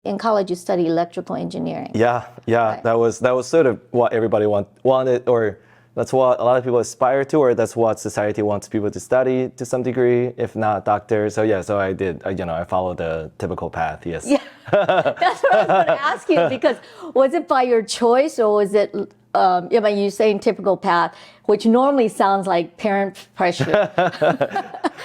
In college, you study electrical engineering. Yeah. Right. That was sort of what everybody wanted, or that's what a lot of people aspire to, or that's what society wants people to study to some degree, if not doctor. So yeah, so I did. I followed the typical path. Yes. Yeah, that's what I was going to ask you, because was it by your choice, or was it, you're saying typical path, which normally sounds like parent pressure.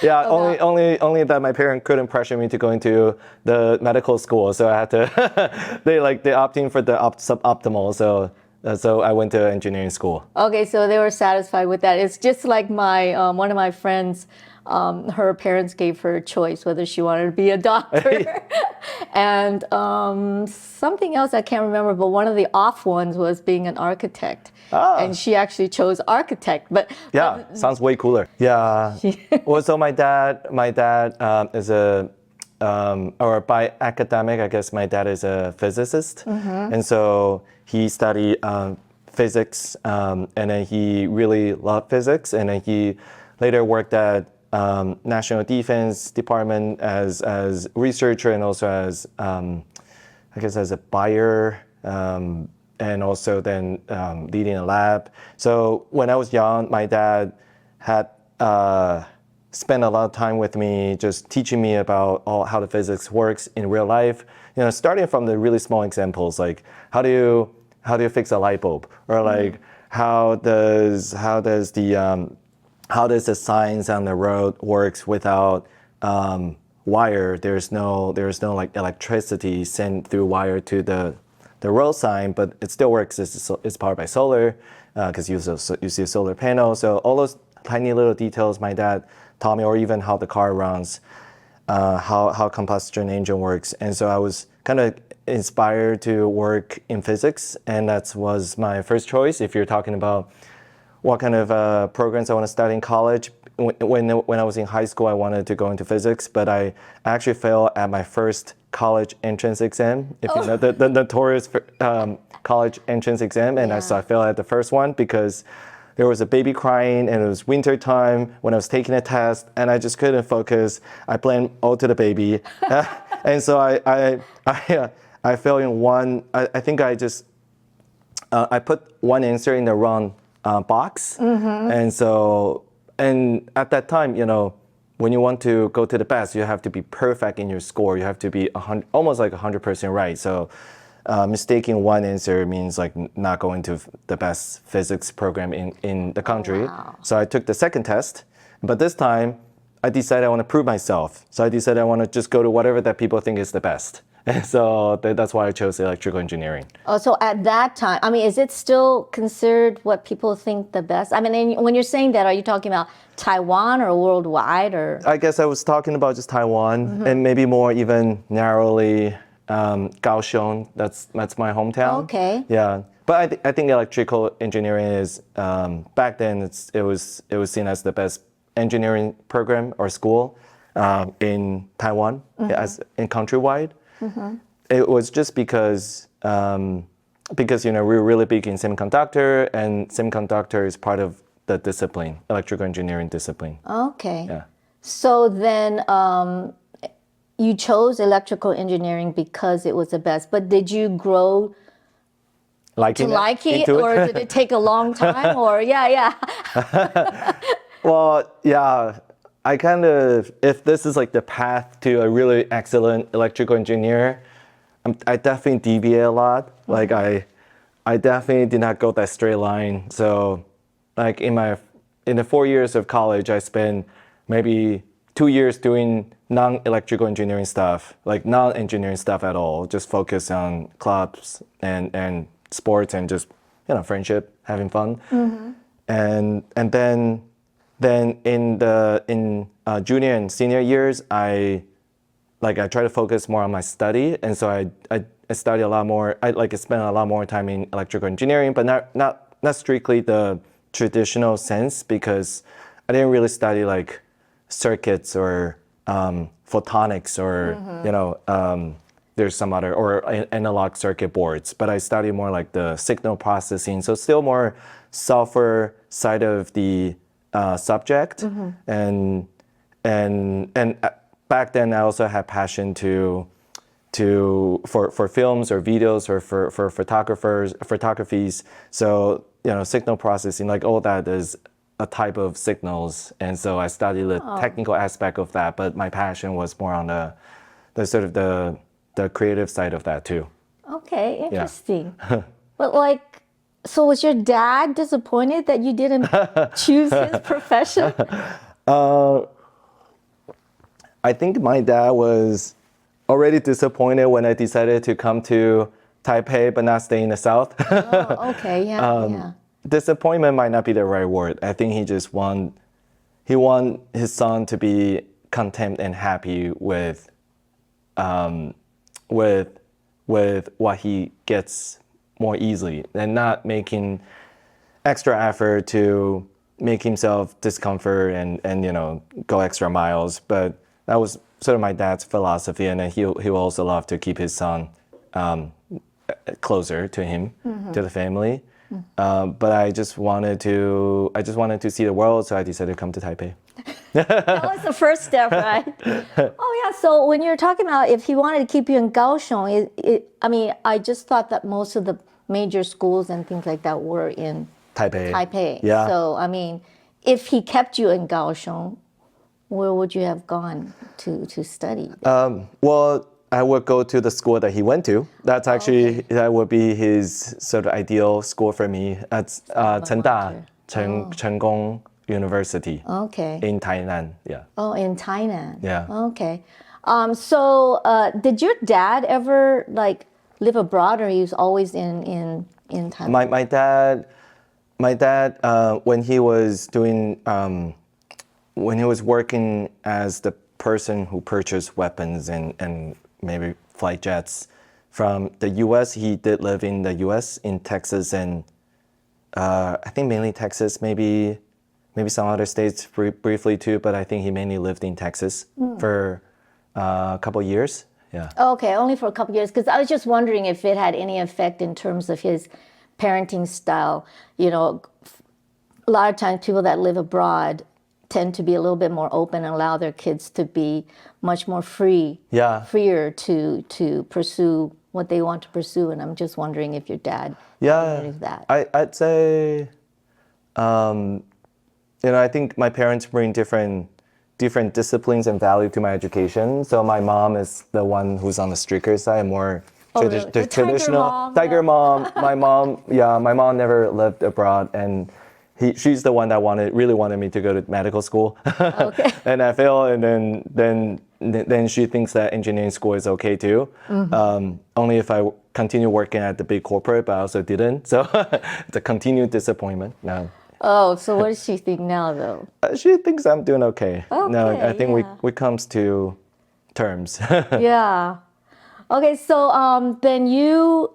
Yeah, only that my parents couldn't pressure me to go into the medical school, so I had to. they opting for the suboptimal, so I went to engineering school. Okay, so they were satisfied with that. It's just like my one of my friends, her parents gave her a choice whether she wanted to be a doctor and something else I can't remember, but one of the off ones was being an architect. And she actually chose architect. But sounds way cooler. Yeah. Well, so my dad is a or by academic, I guess my dad is a physicist, and so he studied physics, and then he really loved physics, and then he later worked at National Defense Department as researcher and also as I guess as a buyer. And also then leading a lab. So when I was young, my dad had spent a lot of time with me, just teaching me about how the physics works in real life. Starting from the really small examples, like how do you fix a light bulb, or like how does the signs on the road works without wire? There's no like electricity sent through wire to the road sign, but it still works. It's powered by solar because you see a solar panel. So all those tiny little details my dad taught me, or even how the car runs, how combustion engine works. And so I was kind of inspired to work in physics, and that was my first choice. If you're talking about what kind of programs I want to study in college, when I was in high school, I wanted to go into physics, but I actually failed at my first college entrance exam, if you know the notorious college entrance exam, and so I failed at the first one because there was a baby crying, and it was winter time when I was taking a test, and I just couldn't focus. I blamed all to the baby, and so I failed in one. I think I put one answer in the wrong box, and at that time, when you want to go to the best, you have to be perfect in your score. You have to be almost like 100% right. So mistaking one answer means like not going to the best physics program in the country. Wow. So I took the second test, but this time I decided I want to prove myself. So I decided I want to just go to whatever that people think is the best. And so that's why I chose electrical engineering. Oh, so at that time, is it still considered what people think the best? When you're saying that, are you talking about Taiwan or worldwide, or? I guess I was talking about just Taiwan, and maybe more even narrowly Kaohsiung. That's my hometown. Okay. Yeah, but I think electrical engineering is back then it was seen as the best engineering program or school in Taiwan, as in countrywide. It was just because we're really big in semiconductor, and semiconductor is part of the discipline, electrical engineering discipline. Okay. Yeah. So then you chose electrical engineering because it was the best, but did you grow to like it, or did it take a long time? Or Well, yeah. I kind of, if this is like the path to a really excellent electrical engineer, I definitely deviate a lot. Like I definitely did not go that straight line. So like in the 4 years of college, I spent maybe 2 years doing non-electrical engineering stuff, like non-engineering stuff at all, just focus on clubs and sports and just, friendship, having fun. And then in junior and senior years, I try to focus more on my study, and so I study a lot more. I spend a lot more time in electrical engineering, but not strictly the traditional sense, because I didn't really study like circuits or photonics or there's some other or analog circuit boards, but I study more like the signal processing, so still more software side of the subject, and back then I also had passion to for films or videos or for photographies. So signal processing, like all that is a type of signals, and so I studied the technical aspect of that. But my passion was more on the sort of the creative side of that too. Okay, interesting. But like, so was your dad disappointed that you didn't choose his profession? I think my dad was already disappointed when I decided to come to Taipei but not stay in the South. Oh, okay, yeah. Disappointment might not be the right word. I think he just want his son to be content and happy with what he gets more easily, and not making extra effort to make himself discomfort and go extra miles. But that was sort of my dad's philosophy, and then he'll also love to keep his son closer to him, to the family. But I just wanted to see the world, so I decided to come to Taipei. That was the first step, right? Oh yeah. So when you're talking about if he wanted to keep you in Kaohsiung, I mean, I just thought that most of the major schools and things like that were in Taipei. Yeah. So I mean, if he kept you in Kaohsiung, where would you have gone to study? Well, I would go to the school that he went to. That's actually that would be his sort of ideal school for me. That's Chengkong University. Okay. In Tainan. Yeah. Oh, in Tainan. Yeah. Okay. So did your dad ever like live abroad, or he was always in Taiwan? My dad, when he was working as the person who purchased weapons and maybe fighter jets from the U.S., he did live in the U.S. in Texas and I think mainly Texas, maybe some other states briefly too, but I think he mainly lived in Texas for a couple of years. Yeah. Okay, only for a couple of years, because I was just wondering if it had any effect in terms of his parenting style. A lot of times people that live abroad tend to be a little bit more open and allow their kids to be much more freer to pursue what they want to pursue. And I'm just wondering if your dad did that. I'd say, I think my parents bring different disciplines and value to my education. So my mom is the one who's on the stricter side, more The traditional tiger mom. My mom never lived abroad, and she's the one that really wanted me to go to medical school. Okay. And I failed, and then she thinks that engineering school is okay too. Only if I continue working at the big corporate, but I also didn't. So it's a continued disappointment now. Oh, so what does she think now, though? She thinks I'm doing okay. Okay, No, I think we comes to terms. Yeah. Okay, so then you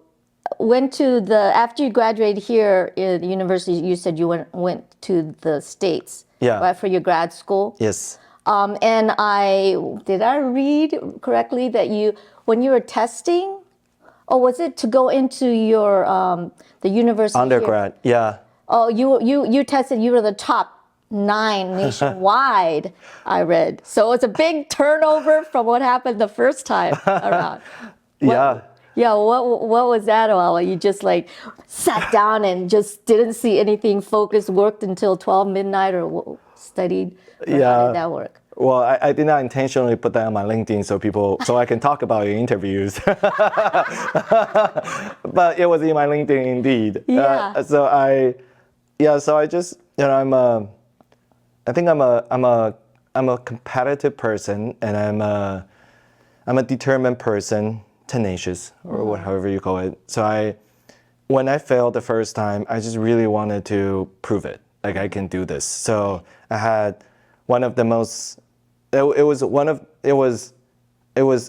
went to after you graduated here at the university, you said you went to the States, right, for your grad school? Yes. And did I read correctly that when you were testing, or was it to go into your the university Undergrad, here? yeah. Oh, you tested. You were the top 9 nationwide. I read. So it's a big turnover from what happened the first time around. Yeah. Yeah. What was that about? You just like sat down and just didn't see anything. Focused, worked until 12 midnight, or studied. Or how did that work? Well, I did not intentionally put that on my LinkedIn so I can talk about it in interviews. But it was in my LinkedIn indeed. Yeah. So I just I think I'm a competitive person, and I'm a determined person, tenacious, or however you call it. So when I failed the first time, I just really wanted to prove it, like I can do this. So I had one of the most. It was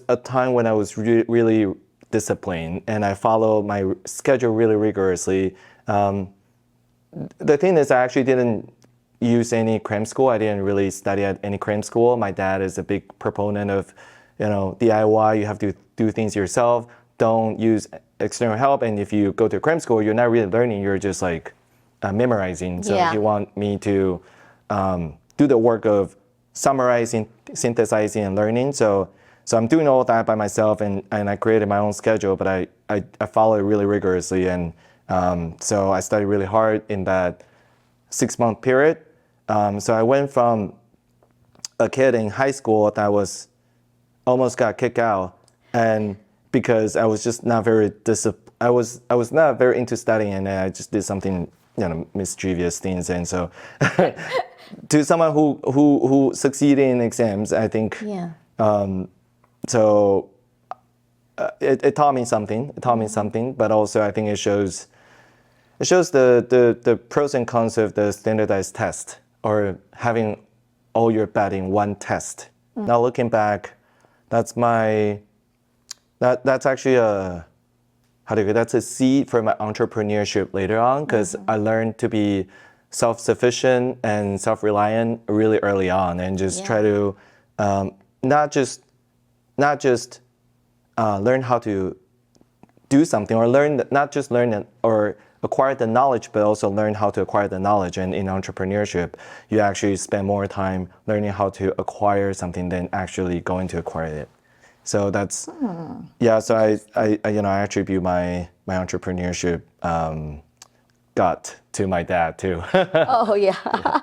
a time when I was really disciplined, and I followed my schedule really rigorously. The thing is, I actually didn't use any cram school. I didn't really study at any cram school. My dad is a big proponent of, DIY. You have to do things yourself. Don't use external help. And if you go to cram school, you're not really learning. You're just like memorizing. So he want me to do the work of summarizing, synthesizing, and learning. So So I'm doing all that by myself, and I created my own schedule, but I follow it really rigorously, and so I studied really hard in that 6-month period. So I went from a kid in high school that was almost got kicked out, and because I was just not very I was not very into studying, and I just did something, mischievous things, and so to someone who succeeded in exams, I think. Yeah. So it taught me something. It taught me something, but also I think it shows the pros and cons of the standardized test or having all your bet in one test. Now looking back, that's actually that's a seed for my entrepreneurship later on, because I learned to be self-sufficient and self-reliant really early on, and just try to not just learn how to do something, or not just learn it or acquire the knowledge, but also learn how to acquire the knowledge. And in entrepreneurship, you actually spend more time learning how to acquire something than actually going to acquire it. So that's So I attribute my entrepreneurship gut to my dad too. Oh, yeah.